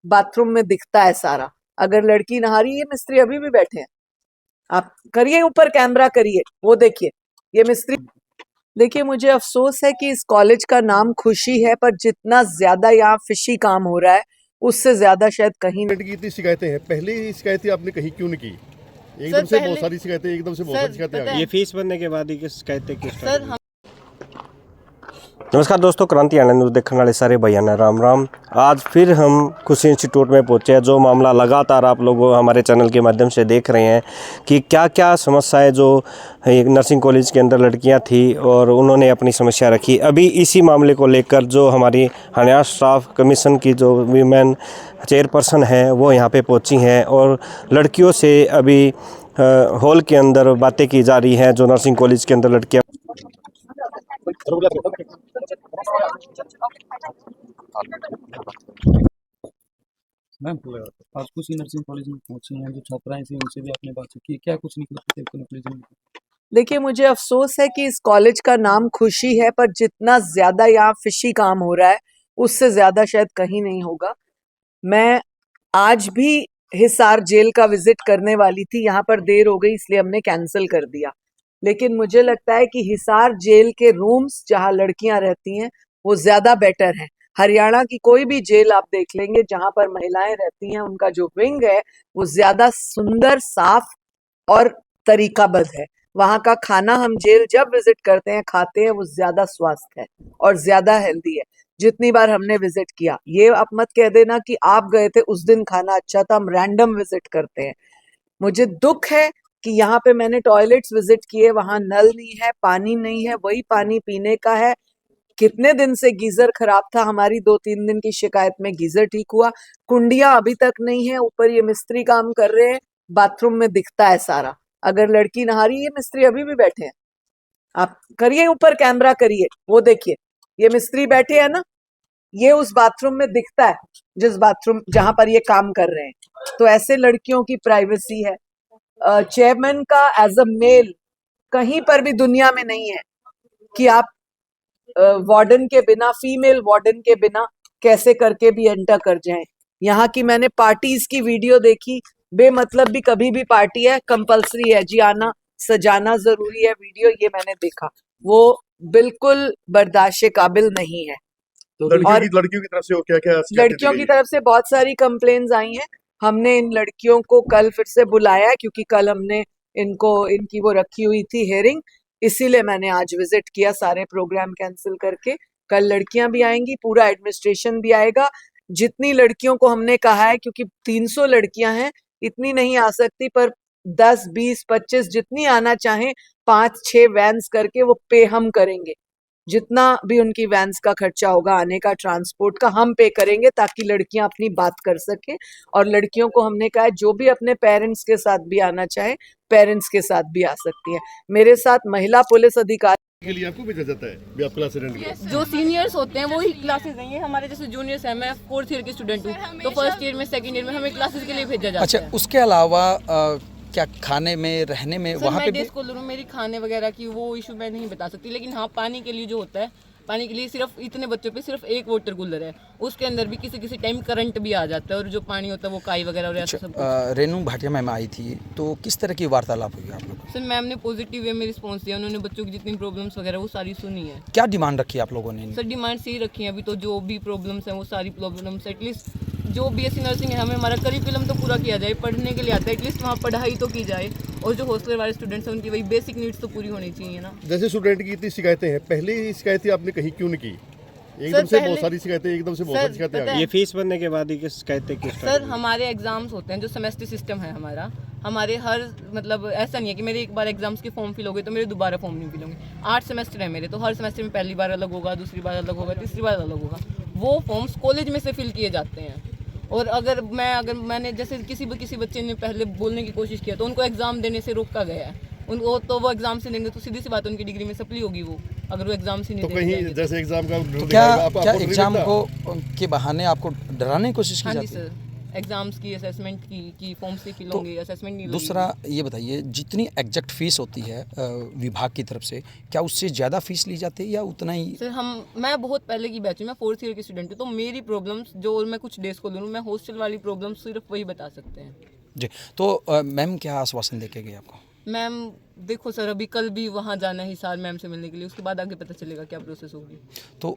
Bathroom में दिखता है सारा। अगर लड़की नहा रही है, मिस्त्री अभी भी बैठे हैं। आप करिए, ऊपर कैमरा करिए, वो देखिए ये मिस्त्री। देखिए, मुझे अफसोस है कि इस कॉलेज का नाम खुशी है, पर जितना ज्यादा यहाँ फिशी काम हो रहा है उससे ज्यादा शायद कहीं की इतनी शिकायतें हैं, पहले ही शिकायतें आपने कहीं क्यों नहीं की? एकदम से बहुत सारी शिकायतें, एकदम से बहुत सारी शिकायतें आ गई। ये फीस बनने के बाद ही शिकायतें क्यों स्टार्ट हुई? नमस्कार दोस्तों, क्रांति आनंद न्यूज़ देखने वाले सारे भैया ने राम राम। आज फिर हम खुशी इंस्टीट्यूट में पहुंचे हैं। जो मामला लगातार आप लोग हमारे चैनल के माध्यम से देख रहे हैं कि क्या क्या समस्याएं जो एक नर्सिंग कॉलेज के अंदर लड़कियां थी और उन्होंने अपनी समस्या रखी। अभी इसी मामले को लेकर जो हमारी हरियाणा स्टाफ कमीशन की जो वीमेन चेयरपर्सन है वो यहाँ पे पहुँची हैं और लड़कियों से अभी हॉल के अंदर बातें की जा रही हैं। जो नर्सिंग कॉलेज के अंदर लड़कियाँ मैम, आज कुछ नर्सिंग कॉलेज में पहुंची हैं, जो छात्राएं थी उनसे भी आपने बात की, क्या कुछ निकला कॉलेज में? देखिए, मुझे अफसोस है कि इस कॉलेज का नाम खुशी है, पर जितना ज्यादा यहाँ फिशी काम हो रहा है उससे ज्यादा शायद कहीं नहीं होगा। मैं आज भी हिसार जेल का विजिट करने वाली थी, यहाँ पर देर हो गई इसलिए हमने कैंसिल कर दिया। लेकिन मुझे लगता है कि हिसार जेल के रूम्स जहाँ लड़कियां रहती हैं वो ज्यादा बेटर है। हरियाणा की कोई भी जेल आप देख लेंगे जहां पर महिलाएं रहती हैं, उनका जो विंग है वो ज्यादा सुंदर, साफ और तरीकाबद्ध है। वहां का खाना हम जेल जब विजिट करते हैं, खाते हैं, वो ज्यादा स्वास्थ्य है और ज्यादा हेल्दी है। जितनी बार हमने विजिट किया, ये आप मत कह देना कि आप गए थे उस दिन खाना अच्छा था, हम रैंडम विजिट करते हैं। मुझे दुख है कि यहाँ पे मैंने टॉयलेट्स विजिट किए, वहां नल नहीं है, पानी नहीं है, वही पानी पीने का है। कितने दिन से गीजर खराब था, हमारी 2-3 दिन की शिकायत में गीजर ठीक हुआ। कुंडियां अभी तक नहीं है, ऊपर ये मिस्त्री काम कर रहे हैं, बाथरूम में दिखता है सारा। अगर लड़की नहा रही है, मिस्त्री अभी भी बैठे हैं। आप करिए, ऊपर कैमरा करिए, वो देखिए ये मिस्त्री बैठे हैं ना, ये उस बाथरूम में दिखता है, जिस बाथरूम जहां पर ये काम कर रहे हैं। तो ऐसे लड़कियों की प्राइवेसी है। चेयरमैन का एज अ मेल कहीं पर भी दुनिया में नहीं है कि आप वार्डन के बिना, फीमेल वार्डन के बिना कैसे करके भी एंटर कर जाएं। यहाँ की मैंने पार्टीज की वीडियो देखी, बेमतलब भी कभी भी पार्टी है, कंपलसरी है जी आना, सजाना जरूरी है वीडियो, ये मैंने देखा। वो बिल्कुल बर्दाश्त के काबिल नहीं है। तो लड़कियों की तरफ से क्या क्या लड़कियों की तरफ से बहुत सारी कंप्लेन्स आई हैं। हमने इन लड़कियों को कल फिर से बुलाया है, क्योंकि कल हमने इनकी वो रखी हुई थी हियरिंग, इसीलिए मैंने आज विजिट किया, सारे प्रोग्राम कैंसिल करके। कल लड़कियां भी आएंगी, पूरा एडमिनिस्ट्रेशन भी आएगा। जितनी लड़कियों को हमने कहा है, क्योंकि 300 लड़कियां हैं, इतनी नहीं आ सकती, पर 10, 20, 25 जितनी आना चाहें, 5-6 वैन्स करके वो पे हम करेंगे। जितना भी उनकी वैन्स का खर्चा होगा, आने का, ट्रांसपोर्ट का, हम पे करेंगे, ताकि लड़कियां अपनी बात कर सके। और लड़कियों को हमने कहा है जो भी अपने पेरेंट्स के साथ भी आना चाहे, पेरेंट्स के साथ भी आ सकती हैं। मेरे साथ महिला पुलिस अधिकारी के लिए आपको भेजा जाता है भी आप क्लास अटेंड करें? जो सीनियर्स होते हैं वो ही क्लासेस देंगे। हमारे जैसे जूनियर्स हैं, मैं 4th ईयर की स्टूडेंट हूँ, तो 1st ईयर में, 2nd ईयर में हमें क्लासेस के लिए भेजा जाता है। अच्छा, उसके अलावा क्या खाने में, रहने में, वहाँ पे मैं डे स्कॉलर हूँ, मेरी खाने वगैरह की वो इशू मैं नहीं बता सकती, लेकिन हाँ, पानी के लिए जो होता है, पानी के लिए सिर्फ इतने बच्चों पे सिर्फ एक वाटर कूलर है, उसके अंदर भी किसी टाइम करंट भी आ जाता है, और जो पानी होता है वो काई वगैरह और ऐसा सब कुछ। रेनू भाटिया मैम आई थी, तो किस तरह की वार्तालाप हुई आप लोग? सर, मैम ने पॉजिटिव वे में रिस्पॉन्स दिया, उन्होंने बच्चों की जितनी प्रॉब्लम्स वगैरह वो सारी सुनी है। क्या डिमांड रखी आप लोगों ने? सर, डिमांड्स यही रखी हैं अभी तो, जो भी प्रॉब्लम्स हैं वो सारी प्रॉब्लम्स एटलीस्ट जो बीएससी नर्सिंग है, हमें हमारा करिकुलम तो पूरा किया जाए, पढ़ने के लिए आता है, एटलीस्ट वहाँ पढ़ाई तो की जाए, और जो हॉस्टल वाले स्टूडेंट्स हैं उनकी वही बेसिक नीड्स तो पूरी होनी चाहिए ना। जैसे स्टूडेंट की इतनी शिकायतें हैं, पहले ही शिकायतें आपने कहीं क्यों नहीं की? एकदम से बहुत सारी शिकायतें, एकदम से बहुत सारी शिकायतें आ गई। ये फीस बनने के बाद ही शिकायतें क्यों स्टार्ट सर, हुई? हमारे एग्जाम्स होते हैं, जो सेमेस्टर सिस्टम है हमारा, हमारे हर मतलब ऐसा नहीं है कि मेरे एक बार एग्जाम्स के फॉर्म फिल हो गए तो मेरे दोबारा फॉर्म नहीं फिल होंगे। 8 सेमेस्टर है मेरे, तो हर सेमेस्टर में पहली बार अलग होगा, दूसरी बार अलग होगा, तीसरी बार अलग होगा। वो फॉर्म्स कॉलेज में से फिल किए जाते हैं। और अगर मैंने जैसे किसी बच्चे ने पहले बोलने की कोशिश किया तो उनको एग्जाम देने से रोका गया है। उनको तो वो एग्जाम से देंगे तो सीधी सी बात, उनकी डिग्री में सप्ली होगी वो, अगर वो एग्जाम से नहीं तो कहीं जैसे एग्जाम का तो क्या एग्जाम को के बहाने आपको डराने की कोशिश की हाँ जी जाती है? सर, एग्जाम्स की, असेसमेंट की फॉर्म्स की फिल होंगे, असेसमेंट नहीं लगेगी। दूसरा ये बताइए, जितनी एग्जैक्ट फीस होती है विभाग की तरफ से, क्या उससे ज़्यादा फीस ली जाती है या उतना ही? सर मैं बहुत पहले की बैच हूँ, मैं 4th ईयर की स्टूडेंट हूँ, तो मेरी प्रॉब्लम्स जो मैं कुछ डेज को लूँ, मैं हॉस्टल वाली प्रॉब्लम्स सिर्फ वही बता सकते हैं। जी, तो मैम क्या आश्वासन देके गए आपको? मैम देखो सर, अभी कल भी वहाँ जाना है हिसार मैम से मिलने के लिए, उसके बाद आगे पता चलेगा क्या प्रोसेस होगी। तो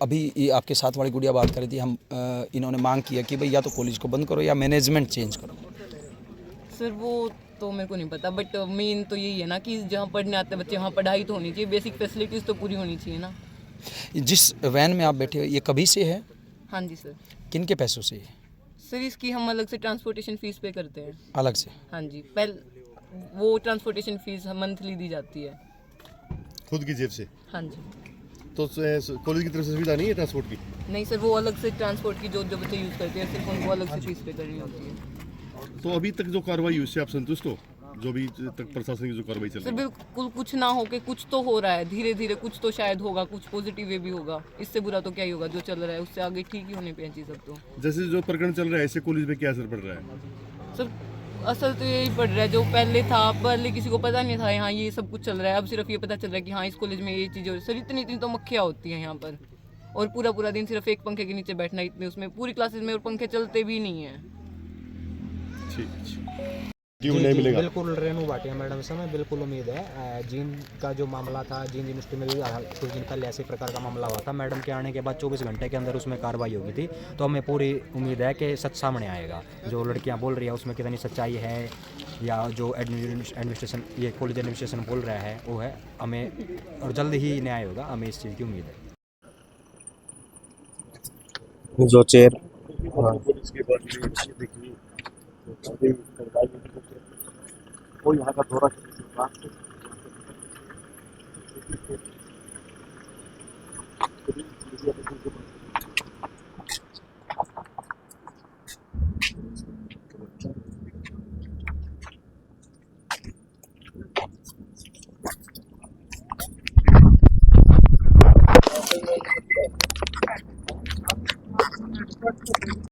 अभी ये आपके साथ वाली गुड़िया बात कर रही थी, हम इन्होंने मांग किया कि भाई या तो कॉलेज को बंद करो या मैनेजमेंट चेंज करो। सर वो तो मेरे को नहीं पता, बट मेन तो यही है ना कि जहाँ पढ़ने आते हैं बच्चे वहाँ पढ़ाई तो होनी चाहिए, बेसिक फैसिलिटीज़ तो पूरी होनी चाहिए ना। जिस वैन में आप बैठे हो ये कभी से है? हाँ जी सर। किन के पैसों से है? सर इसकी हम अलग से ट्रांसपोर्टेशन फ़ीस पे करते हैं। अलग से? हाँ जी, वो ट्रांसपोर्टेशन फ़ीस मंथली दी जाती है। खुद की जेब से? हाँ जी। तो कॉलेज की तरफ से सुविधा नहीं है ट्रांसपोर्ट की? नहीं सर, वो अलग से ट्रांसपोर्ट की जो बच्चे यूज़ करते हैं सिर्फ उनको अलग से फीस पे करनी होती है। तो अभी तक जो कार्रवाई हुई उससे आप संतुष्ट हो? जो भी तक प्रशासन की जो कार्रवाई चल सर रही है? बिल्कुल कुछ ना हो के कुछ तो हो रहा है, धीरे धीरे कुछ तो शायद होगा, कुछ पॉजिटिव वे भी होगा। इससे बुरा तो क्या ही होगा, जो चल रहा है उससे आगे ठीक ही होने पे चीज़ सब तो। जैसे जो प्रकरण चल रहा है इससे कॉलेज पे क्या असर पड़ रहा है? सर असल तो यही पड़ रहा है, जो पहले था, पहले किसी को पता नहीं था यहाँ ये सब कुछ चल रहा है, अब सिर्फ ये पता चल रहा है कि हाँ इस कॉलेज में ये चीज़ हो रही है। सर इतनी इतनी तो मक्खियाँ होती हैं यहाँ पर, और पूरा पूरा दिन सिर्फ एक पंखे के नीचे बैठना, इतने उसमें पूरी क्लासेस में और पंखे चलते भी नहीं हैं। ठीक जी, क्यों नहीं जी, मिलेगा? बिल्कुल रेणु भाटिया मैडम से हमें बिल्कुल उम्मीद है। जींद का जो मामला था, जींद यूनिवर्सिटी में भी कुछ दिन पहले ऐसे प्रकार का मामला हुआ था। मैडम के आने के बाद 24 घंटे के अंदर उसमें कार्रवाई होगी थी, तो हमें पूरी उम्मीद है कि सच सामने आएगा। जो लड़कियां बोल रही है उसमें कितनी सच्चाई है, या जो एडमिनिस्ट्रेशन ये कॉलेज एडमिनिस्ट्रेशन बोल रहा है वो है, हमें और जल्द ही न्याय होगा, हमें इस चीज़ की उम्मीद है। जो चेयर वो यहाँ का दौरा करने के बाद